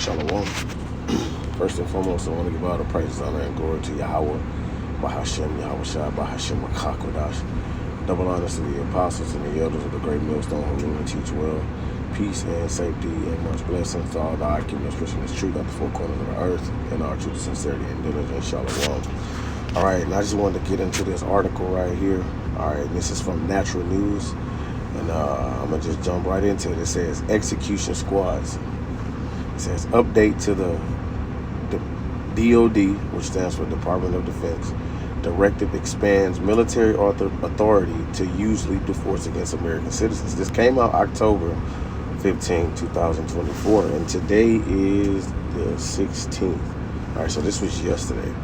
Shalom. First and foremost, I want to give all the praises, honor, and glory to Yahweh, Bahashem, Yahweh Shai, Bahashem, Makakodash. Double honors to the apostles and the elders of the great millstone who rule and teach well. Peace and safety and much blessings to all the occupants pushing this truth out the four corners of the earth and our truth, sincerity, and diligence. Shalom. All right, and I just wanted to get into this article right here. All right, this is from Natural News, and I'm going to just jump right into it. It says, execution squads. It says, update to the DoD, which stands for Department of Defense. Directive expands military authority to use lethal force against American citizens. This came out October 15, 2024, and today is the 16th. All right, so this was yesterday.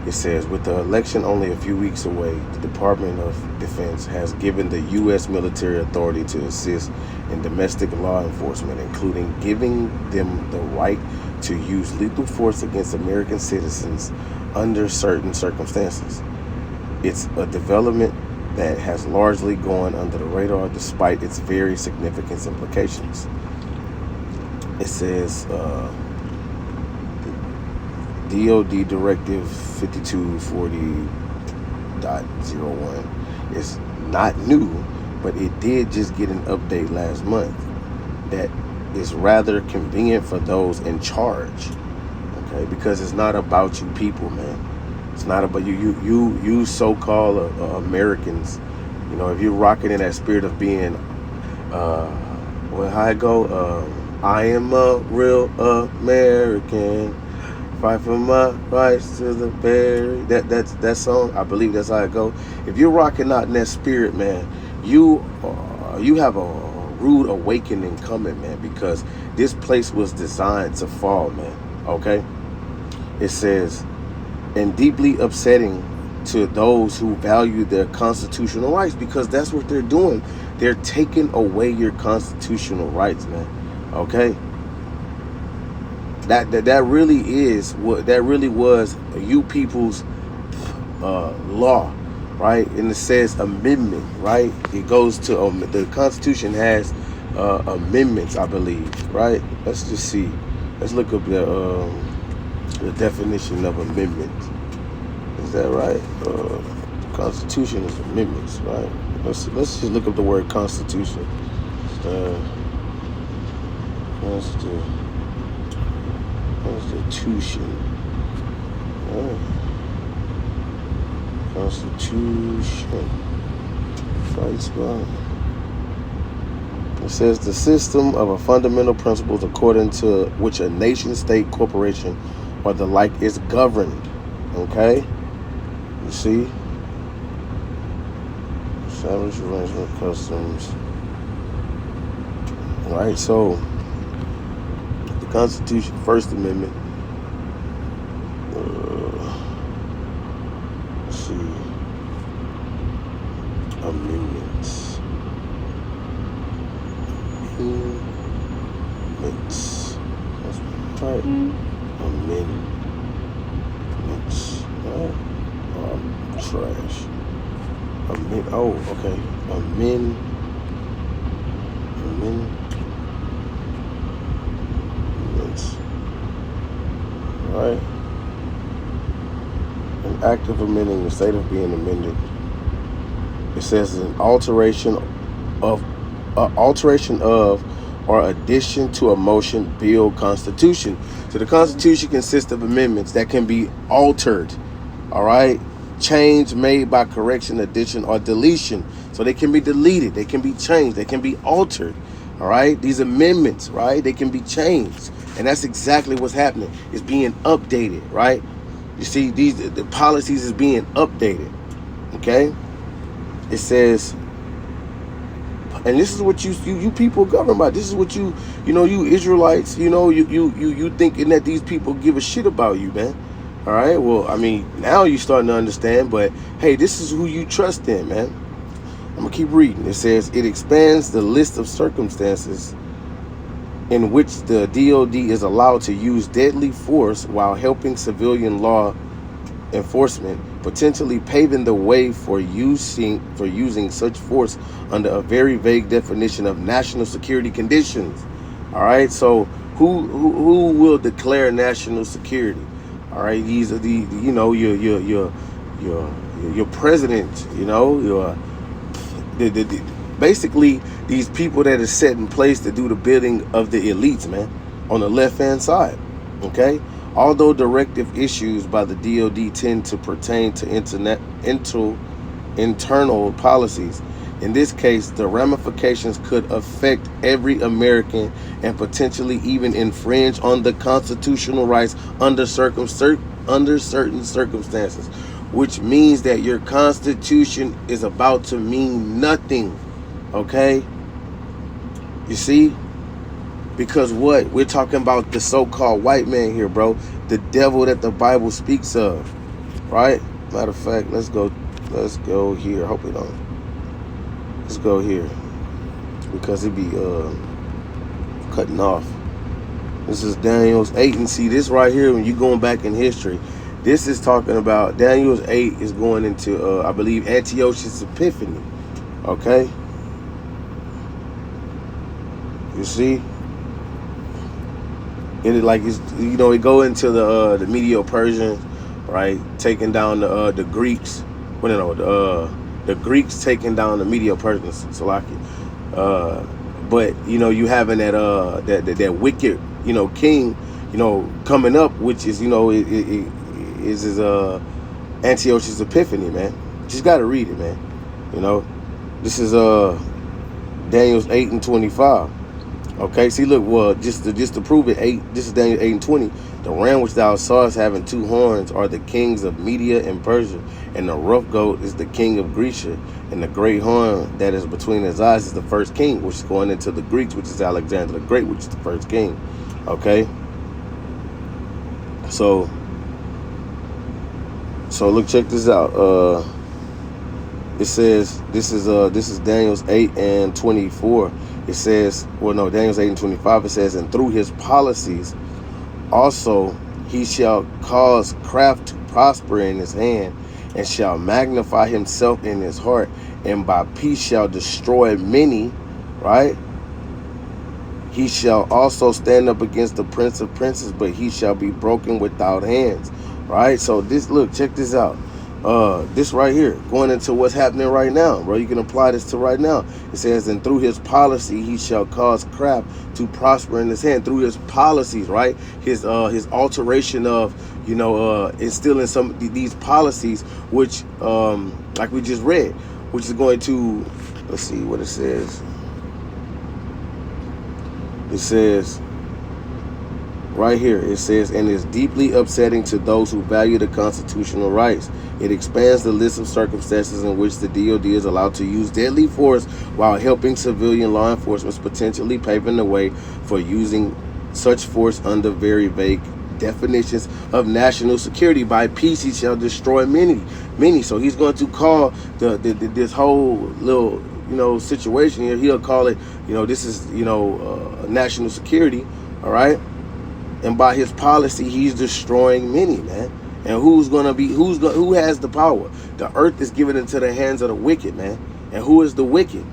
It says, with the election only a few weeks away, the Department of Defense has given the U.S. military authority to assist in domestic law enforcement, including giving them the right to use lethal force against American citizens under certain circumstances. It's a development that has largely gone under the radar despite its very significant implications. It says, DoD Directive 5240.01 is not new, but it did just get an update last month that is rather convenient for those in charge, okay? Because it's not about you people, man. It's not about you so-called Americans. You know, if you're rocking in that spirit of being, well, how it go? I am a real American. Fight for my rights to the very. That song, I believe that's how it go. If you're rocking out in that spirit, man, you have a rude awakening coming, man, because this place was designed to fall, man. Okay? It says, and deeply upsetting to those who value their constitutional rights, because that's what they're doing. They're taking away your constitutional rights, man. Okay? That really is what that really was you people's law, right? And it says amendment, right? It goes to the Constitution has amendments, I believe, right? Let's just see. Let's look up the definition of amendment. Is that right? Constitution is amendments, right? Let's just look up the word Constitution. Constitution. Constitution. Right spot. It says the system of a fundamental principles according to which a nation, state, corporation, or the like is governed. Okay? You see? Established arrangement customs. Right, so Constitution, First Amendment. Let's see. Amendments. Amendments. That's right. Amendments. Right? Oh, I'm trash. Oh, okay. Amendments. Right? An act of amending, the state of being amended. It says an alteration of or addition to a motion, bill, constitution. So the Constitution consists of amendments that can be altered. All right? Change made by correction, addition, or deletion. So they can be deleted, they can be changed, they can be altered. All right? These amendments, right? They can be changed. And that's exactly what's happening. It's being updated, right? You see, the policies is being updated. Okay? It says, and this is what you people govern by. This is what you Israelites, you thinking that these people give a shit about you, man. All right? Well, I mean, now you're starting to understand, but hey, this is who you trust in, man. I'm gonna keep reading. It says it expands the list of circumstances in which the DoD is allowed to use deadly force while helping civilian law enforcement, potentially paving the way for using such force under a very vague definition of national security conditions. All right, so Who will declare national security? All right, these are the your president. The basically these people that are set in place to do the bidding of the elites, man, on the left hand side. Okay, although directive issues by the DoD tend to pertain to internal policies. In this case, the ramifications could affect every American and potentially even infringe on the constitutional rights under certain circumstances, which means that your constitution is about to mean nothing. Okay? You see? Because what? We're talking about the so-called white man here, bro. The devil that the Bible speaks of. Right? Matter of fact, let's go here. Hope we don't. Let's go here. Because it be cutting off. This is Daniel's 8. And see, this right here, when you're going back in history, this is talking about Daniel's 8 is going into, I believe, Antiochus Epiphany. Okay? You see? It like it's, it go into the Medo-Persians, right? Taking down the Greeks. Well, no, the Greeks taking down the Medo-Persians, Salaki. But you having that wicked king coming up, which is is Antiochus Epiphany, man. Just gotta read it, man. This is Daniel's 8 and 25. Okay, see, look, well, just to prove it, this is Daniel 8 and 20. The ram which thou sawest having 2 horns are the kings of Media and Persia, and the rough goat is the king of Grecia, and the great horn that is between his eyes is the first king, which is going into the Greeks, which is Alexander the Great, which is the first king. Okay, so look, check this out. It says this is Daniel's 8 and 24. It says, well, no, Daniel's 8 and 25. It says, and through his policies also he shall cause craft to prosper in his hand, and shall magnify himself in his heart, and by peace shall destroy many. Right? He shall also stand up against the prince of princes, but he shall be broken without hands. Right? So this, look, check this out. This right here, going into what's happening right now, bro. You can apply this to right now. It says, and through his policy he shall cause craft to prosper in his hand. Through his policies, right? His alteration of instilling some these policies, which like we just read, which is going to, let's see what it says. It says right here, it says, and is deeply upsetting to those who value the constitutional rights. It expands the list of circumstances in which the DoD is allowed to use deadly force while helping civilian law enforcement, potentially paving the way for using such force under very vague definitions of national security. By peace he shall destroy many. So he's going to call this whole little situation here, he'll call it, this is national security. All right? And by his policy, he's destroying many, man. And who has the power? The earth is given into the hands of the wicked, man. And who is the wicked?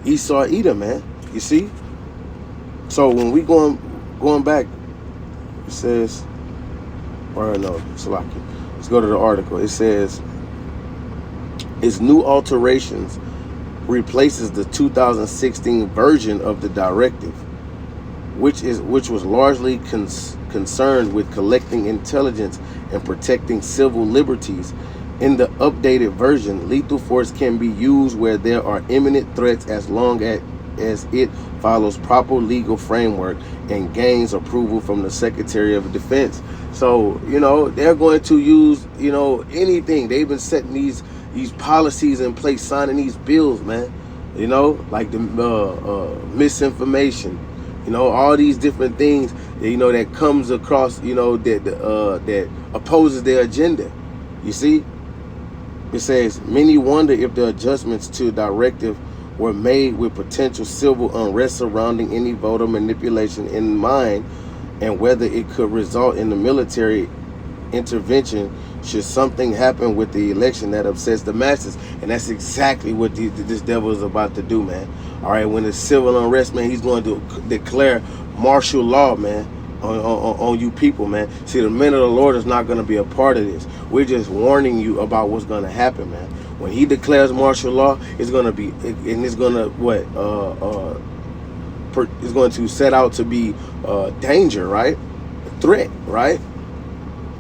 Esau, Edom, man. You see? So when we going back, it says, or no, Salaki. Let's go to the article. It says, its new alterations replaces the 2016 version of the directive, which was largely concerned with collecting intelligence and protecting civil liberties. In the updated version, lethal force can be used where there are imminent threats as long as it follows proper legal framework and gains approval from the Secretary of Defense. So, they're going to use, anything. They've been setting these policies in place, signing these bills, man. Like the misinformation. All these different things, that comes across, that opposes their agenda. You see? It says, many wonder if the adjustments to directive were made with potential civil unrest surrounding any voter manipulation in mind, and whether it could result in the military intervention should something happen with the election that upsets the masses. And that's exactly what this devil is about to do, man. All right, when it's civil unrest, man, he's going to declare martial law, man, on you people, man. See, the men of the Lord is not going to be a part of this. We're just warning you about what's going to happen, man. When he declares martial law, it's going to be, and it's going to, it's going to set out to be danger, right? A threat, right?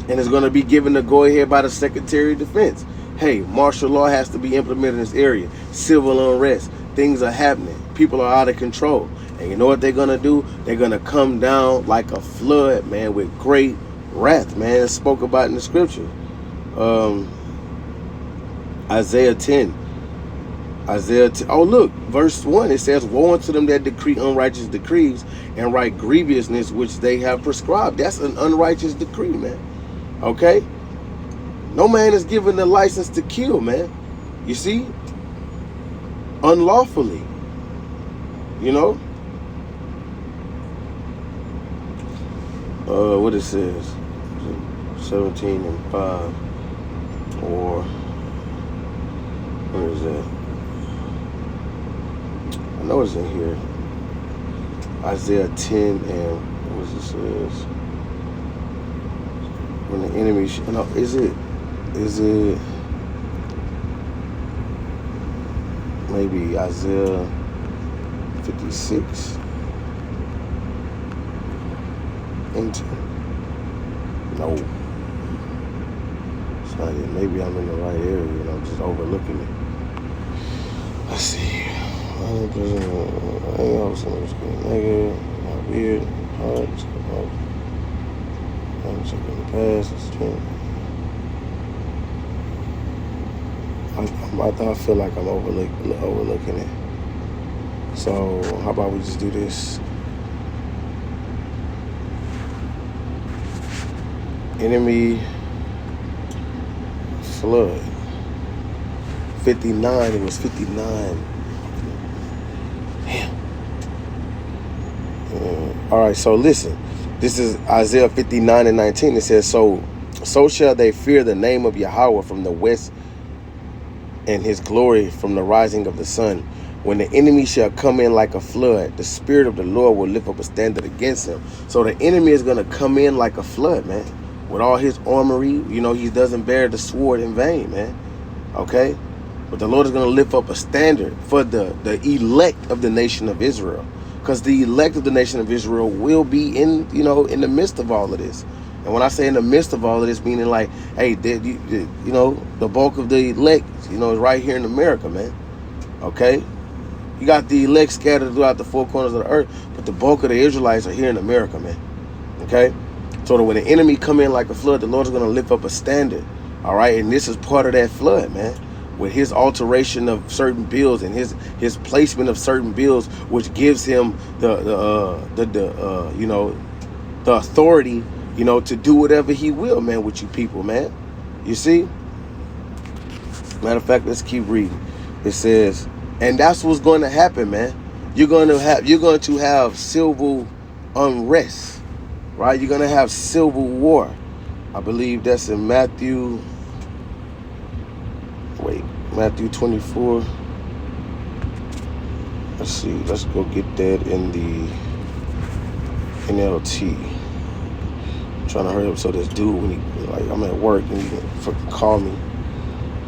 And it's going to be given the go-ahead by the Secretary of Defense. Hey, martial law has to be implemented in this area. Civil unrest. Things are happening. People are out of control. And you know what they're going to do? They're going to come down like a flood, man, with great wrath, man. It's spoke about in the scripture. Isaiah 10. Oh, look, verse 1. It says, woe unto them that decree unrighteous decrees and write grievousness which they have prescribed. That's an unrighteous decree, man. Okay? No man is given the license to kill, man. You see? Unlawfully. You know? What it says. 17 and 5. Or where is that? I know it's in here. Isaiah 10 and what does it says? When the enemy, no, is it maybe Isaiah 56? No, it's not it. Maybe I'm in the right area and I'm just overlooking it. Let's see. Negative, weird, hard, I'm checking the past. I feel like I'm overlooking it. So how about we just do this? Enemy flood. 59. It was 59. Damn. All right. So listen. This is Isaiah 59 and 19. It says, so shall they fear the name of Yahweh from the west, and his glory from the rising of the sun. When the enemy shall come in like a flood, the Spirit of the Lord will lift up a standard against him. So the enemy is going to come in like a flood, man, with all his armory. You know, he doesn't bear the sword in vain, man. Okay? But the Lord is going to lift up a standard for the elect of the nation of Israel. Because the elect of the nation of Israel will be in the midst of all of this. And when I say in the midst of all of this, meaning like, hey, the bulk of the elect, is right here in America, man. Okay? You got the elect scattered throughout the four corners of the earth, but the bulk of the Israelites are here in America, man. Okay? So that when the enemy come in like a flood, the Lord is going to lift up a standard. All right? And this is part of that flood, man. With his alteration of certain bills and his placement of certain bills, which gives him the authority, to do whatever he will, man, with you people, man. You see? Matter of fact, let's keep reading. It says, and that's what's going to happen, man. You're going to have civil unrest, right? You're going to have civil war. I believe that's in Matthew 24. Let's see. Let's go get that in the NLT. I'm trying to hurry up so this dude, when I'm at work and he can fucking call me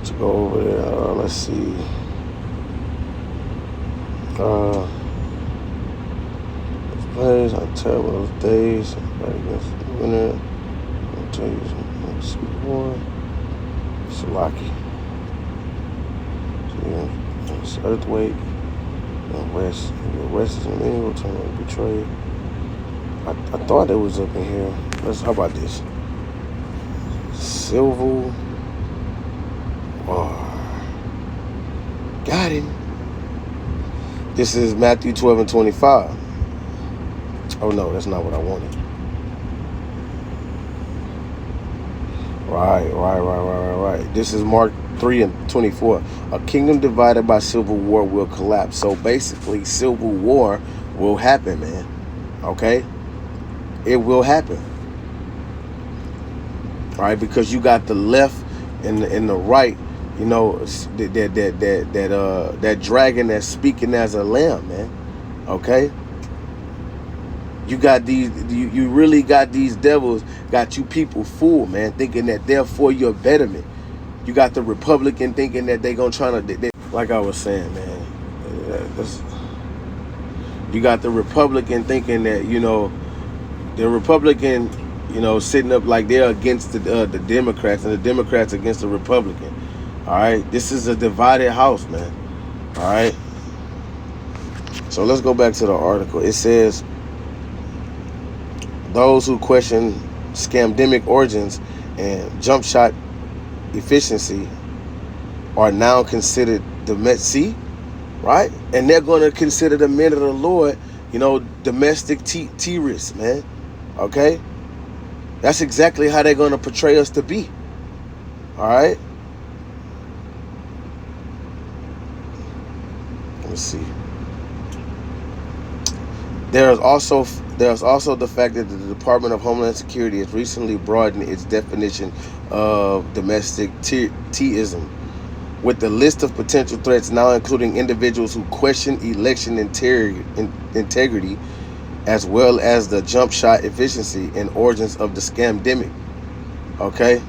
to go over there. Let's see. Those plays, I'm terrible those days. Right against the winner. I'll tell you some more. Salaki. It's earthquake. West is in the middle. Turn to betray. I thought it was up in here. How about this? Civil war. Got him. This is Matthew 12 and 25. Oh no, that's not what I wanted. Right. This is Mark 3 and 24. A kingdom divided by civil war will collapse. So basically, civil war will happen, man. Okay? It will happen. All right, because you got the left and the right, that dragon that's speaking as a lamb, man. Okay? You got these, you really got these devils, got you people fooled, man, thinking that they're for your betterment. You got the Republican thinking that they gonna try to, like I was saying, man. You got the Republican thinking that, the Republican, sitting up like they're against the Democrats, and the Democrats against the Republican. All right, this is a divided house, man. All right. So let's go back to the article. It says, those who question scamdemic origins and jump shot efficiency are now considered domestic, right? And they're going to consider the men of the Lord, domestic terrorists, man. Okay? That's exactly how they're going to portray us to be. All right? Let me see. There's also the fact that the Department of Homeland Security has recently broadened its definition of domestic terrorism, with the list of potential threats now including individuals who question election integrity, as well as the jump shot efficiency and origins of the scamdemic. Okay?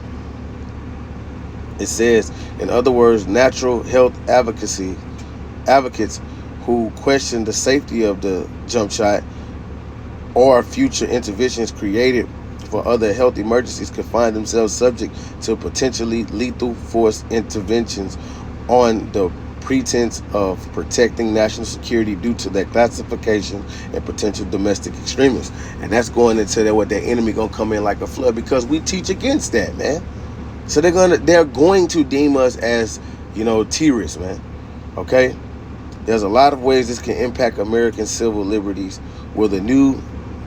It says, in other words, natural health advocates who question the safety of the jump shot or future interventions created for other health emergencies could find themselves subject to potentially lethal force interventions on the pretense of protecting national security due to their classification and potential domestic extremists. And that's going into what their enemy gonna come in like a flood, because we teach against that, man. So they're going to deem us as, terrorists, man. Okay? There's a lot of ways this can impact American civil liberties. Will the new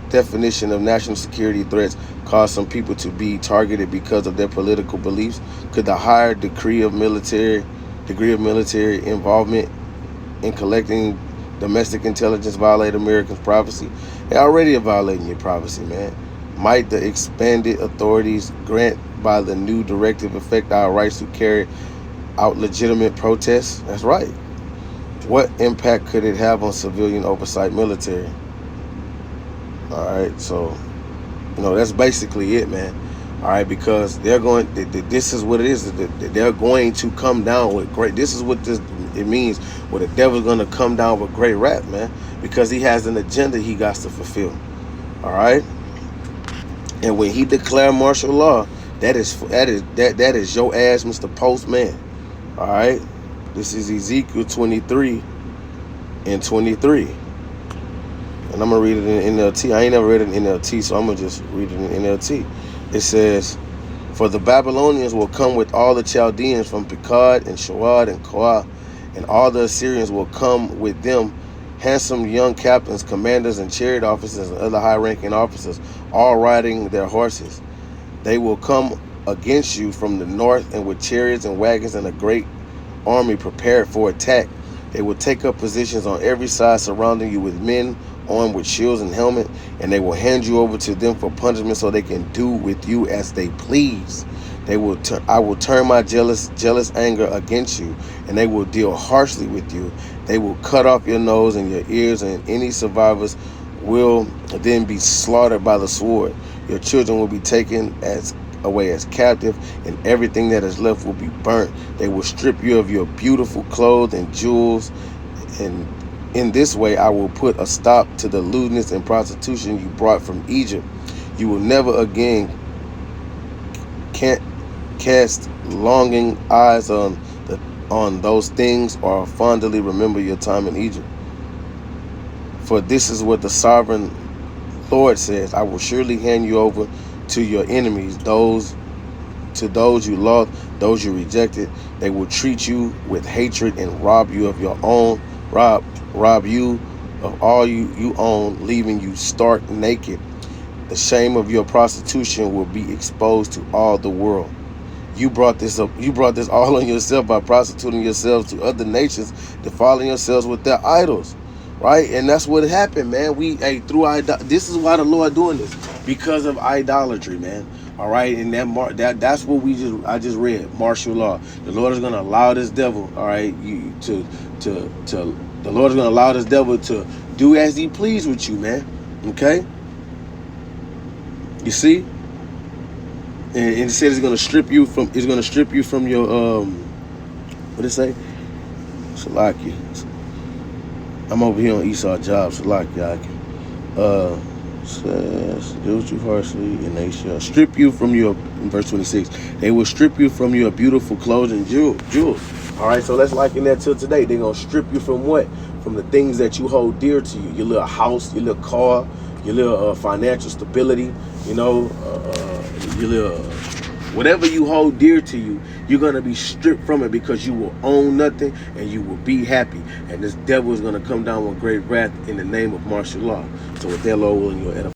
definition of national security threats cause some people to be targeted because of their political beliefs? Could the higher degree of military involvement in collecting domestic intelligence violate Americans' privacy? They're already violating your privacy, man. Might the expanded authorities grant by the new directive affect our rights to carry out legitimate protests? That's right. What impact could it have on civilian oversight military? All right, so, that's basically it, man. All right, because this is what it is. They're going to come down with great, this is what it means, where the devil's going to come down with great rap, man, because he has an agenda he got to fulfill. All right? And when he declare martial law, that is your ass, Mr. Postman. All right? This is Ezekiel 23 and 23. And I'm going to read it in NLT. I ain't never read it in NLT, so I'm going to just read it in NLT. It says, for the Babylonians will come with all the Chaldeans from Pekod and Shoad and Koah, and all the Assyrians will come with them, handsome young captains, commanders, and chariot officers, and other high-ranking officers, all riding their horses. They will come against you from the north, and with chariots and wagons and a great army prepared for attack. They will take up positions on every side, surrounding you with men armed with shields and helmet, and they will hand you over to them for punishment, so they can do with you as they please. I will turn my jealous anger against you, and they will deal harshly with you. They will cut off your nose and your ears, and any survivors will then be slaughtered by the sword. Your children will be taken away as captive, and everything that is left will be burnt. They will strip you of your beautiful clothes and jewels, and in this way I will put a stop to the lewdness and prostitution you brought from Egypt. You will never again cast longing eyes on those things, or fondly remember your time in Egypt. For this is what the sovereign Lord says: I will surely hand you over to your enemies, those you loved, those you rejected. They will treat you with hatred and rob you of your own, rob you of all you own, leaving you stark naked. The shame of your prostitution will be exposed to all the world. You brought this all on yourself by prostituting yourselves to other nations, defiling yourselves with their idols. Right? And that's what happened, man. This is why the Lord doing this, because of idolatry, man. All right, and that's what I just read, martial law. The Lord is going to allow this devil, all right, the Lord is going to allow this devil to do as he please with you, man. Okay? You see? And it said it's gonna strip you from your what it say? Salaki. I'm over here on Esau Job, Salaki. Says, do what you harshly, and they shall strip you from your, in verse 26, they will strip you from your beautiful clothes and jewels. All right, so let's liken that till today. They're going to strip you from what? From the things that you hold dear to you. Your little house, your little car, your little financial stability, you know, your little, whatever you hold dear to you, you're going to be stripped from it because you will own nothing and you will be happy. And this devil is going to come down with great wrath in the name of martial law. So with that, Lord willing, you'll edify.